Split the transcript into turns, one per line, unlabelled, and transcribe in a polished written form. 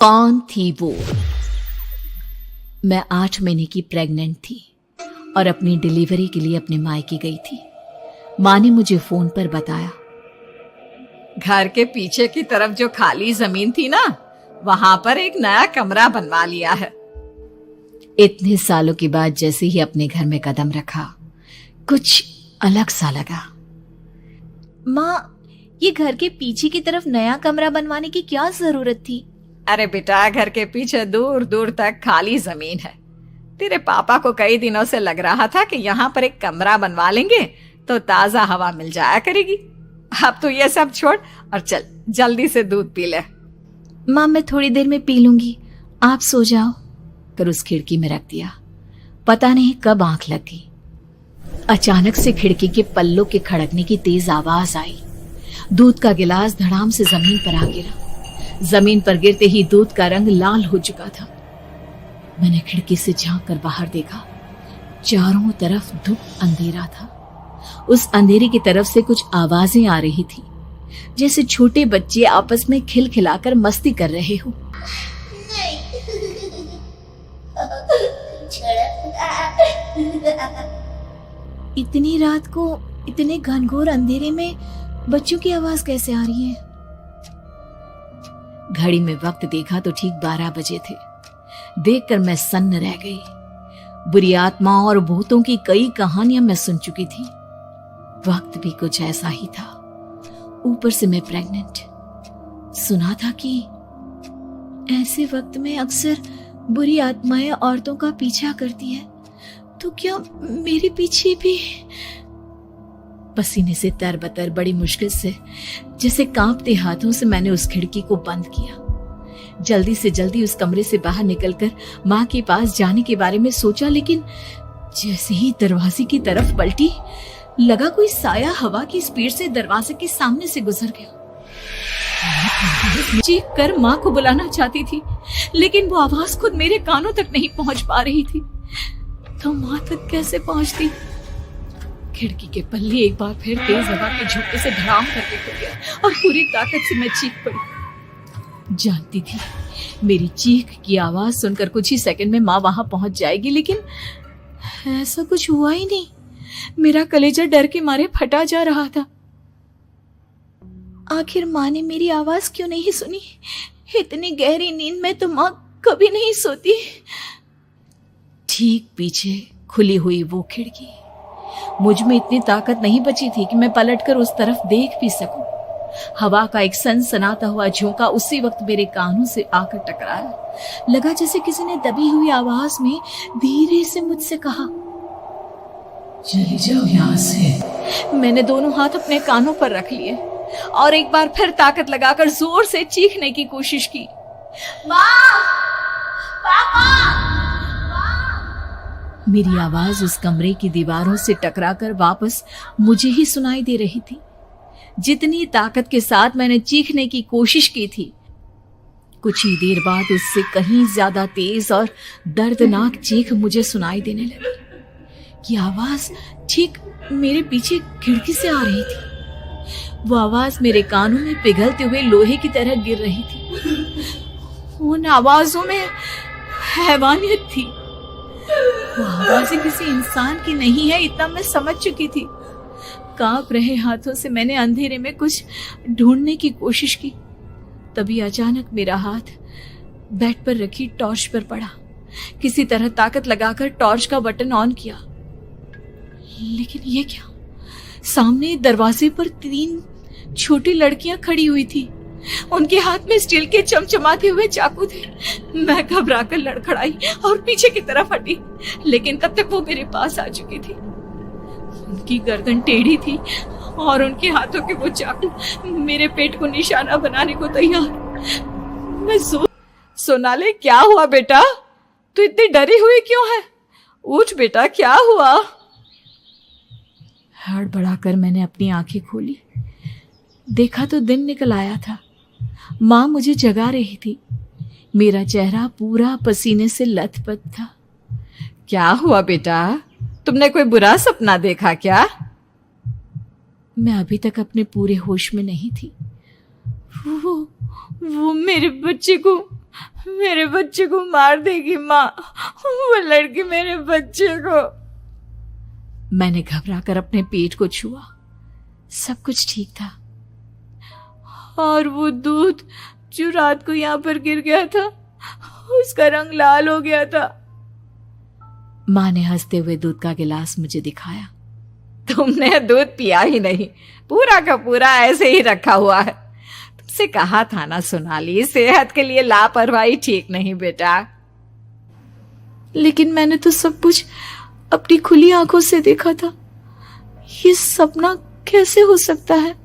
कौन थी वो? मैं 8 महीने की प्रेग्नेंट थी और अपनी डिलीवरी के लिए अपने मायके गई थी। माँ ने मुझे फोन पर बताया,
घर के पीछे की तरफ जो खाली जमीन थी ना, वहां पर एक नया कमरा बनवा लिया है।
इतने सालों के बाद जैसे ही अपने घर में कदम रखा, कुछ अलग सा लगा।
माँ, ये घर के पीछे की तरफ नया कमरा बनवाने की क्या जरूरत थी?
अरे बेटा, घर के पीछे दूर दूर तक खाली जमीन है। तेरे पापा को कई दिनों से लग रहा था कि यहाँ पर एक कमरा बनवा लेंगे तो ताजा हवा मिल जाया करेगी। अब तो ये सब छोड़ और चल जल्दी से दूध पी ले।
माँ, मैं थोड़ी देर में पी लूंगी, आप सो जाओ।
कर उस खिड़की में रख दिया। पता नहीं कब आंख लग गई। अचानक से खिड़की के पल्लों के खड़कने की तेज आवाज आई। दूध का गिलास धड़ाम से जमीन पर आ गिरा। जमीन पर गिरते ही दूध का रंग लाल हो चुका था। मैंने खिड़की से झांक कर बाहर देखा। चारों तरफ धूप अंधेरा था। उस अंधेरे की तरफ से कुछ आवाजें आ रही थी, जैसे छोटे बच्चे आपस में खिलखिलाकर मस्ती कर रहे हो।
इतनी रात को इतने घनघोर अंधेरे में बच्चों की आवाज कैसे आ रही है?
घड़ी में वक्त देखा तो ठीक 12 बजे थे। देखकर मैं सन्न रह गई। बुरी आत्माओं और भूतों की कई कहानियां मैं सुन चुकी थी। वक्त भी कुछ ऐसा ही था। ऊपर से मैं प्रेग्नेंट। सुना था कि ऐसे वक्त में अक्सर बुरी आत्माएं औरतों का पीछा करती है, तो क्या मेरे पीछे भी? पसीने से तरबतर बड़ी मुश्किल से, जैसे कांपते हाथों से मैंने उस खिड़की को बंद किया। जल्दी से जल्दी उस कमरे से बाहर निकलकर माँ के पास जाने के बारे में सोचा, लेकिन जैसे ही दरवाजे की तरफ पलटी, लगा कोई साया हवा की स्पीड से दरवाजे के सामने से गुजर गया। चीख कर माँ को बुलाना चाहती थी, लेकिन वो आवाज खुद मेरे कानों तक नहीं पहुंच पा रही थी। तो माँ तक कैसे पहुंचती? खिड़की के पल्ले एक बार फिर तेज हवा के झोंके से धड़ाम करके खुल गया और पूरी ताकत से मैं चीख पड़ी। जानती थी मेरी चीख की आवाज सुनकर कुछ ही सेकंड में माँ वहां पहुंच जाएगी, लेकिन ऐसा कुछ हुआ ही नहीं। मेरा कलेजा डर के मारे फटा जा रहा था।
आखिर माँ ने मेरी आवाज क्यों नहीं सुनी? इतनी गहरी नींद में तो माँ कभी नहीं सोती।
ठीक पीछे खुली हुई वो खिड़की। मुझ में इतनी ताकत नहीं बची थी कि मैं पलटकर उस तरफ देख भी सकूं। हवा का एक सनसनाता हुआ झोंका उसी वक्त मेरे कानों से आकर टकराया। लगा जैसे किसी ने दबी हुई आवाज में धीरे से मुझसे कहा, चली जाओ यहाँ से। मैंने दोनों हाथ अपने कानों पर रख लिए और एक बार फिर ताकत लगाकर जोर से चीखने की कोशिश की।
माँ! पापा!
मेरी आवाज उस कमरे की दीवारों से टकराकर वापस मुझे ही सुनाई दे रही थी। जितनी ताकत के साथ मैंने चीखने की कोशिश की थी, कुछ ही देर बाद उससे कहीं ज्यादा तेज और दर्दनाक चीख मुझे सुनाई देने लगी। कि आवाज ठीक मेरे पीछे खिड़की से आ रही थी। वो आवाज मेरे कानों में पिघलते हुए लोहे की तरह गिर रही थी। उन आवाजों में हैवानियत थी। वो आवाजें किसी इंसान की नहीं है, इतना मैं समझ चुकी थी। कांप रहे हाथों से मैंने अंधेरे में कुछ ढूंढने की कोशिश की। तभी अचानक मेरा हाथ बेड पर रखी टॉर्च पर पड़ा। किसी तरह ताकत लगाकर टॉर्च का बटन ऑन किया, लेकिन ये क्या? सामने दरवाजे पर 3 छोटी लड़कियां खड़ी हुई थी। उनके हाथ में स्टील के चमचमाते हुए चाकू थे। मैं घबराकर लड़खड़ाई और पीछे की तरफ हटी, लेकिन तब तक वो मेरे पास आ चुकी थी। उनकी गर्दन टेढ़ी थी और उनके हाथों के वो चाकू मेरे पेट को निशाना बनाने को तैयार। मैं
सोनाली, क्या हुआ बेटा? तू इतनी डरी हुई क्यों है? उठ बेटा, क्या हुआ?
हड़बड़ाकर मैंने अपनी आंखें खोली। देखा तो दिन निकल आया था। माँ मुझे जगा रही थी। मेरा चेहरा पूरा पसीने से लथपथ था।
क्या हुआ बेटा? तुमने कोई बुरा सपना देखा क्या?
मैं अभी तक अपने पूरे होश में नहीं थी।
वो मेरे बच्चे को मेरे बच्चे को मार देगी माँ, वो लड़की मेरे बच्चे को।
मैंने घबराकर अपने पेट को छुआ। सब कुछ ठीक था।
और वो दूध जो रात को यहाँ पर गिर गया था, उसका रंग लाल हो गया था।
माँ ने हंसते हुए दूध का गिलास मुझे दिखाया।
तुमने दूध पिया ही नहीं, पूरा का पूरा ऐसे ही रखा हुआ है। तुमसे कहा था ना सोनाली, सेहत के लिए लापरवाही ठीक नहीं बेटा।
लेकिन मैंने तो सब कुछ अपनी खुली आंखों से देखा था। ये सपना कैसे हो सकता है?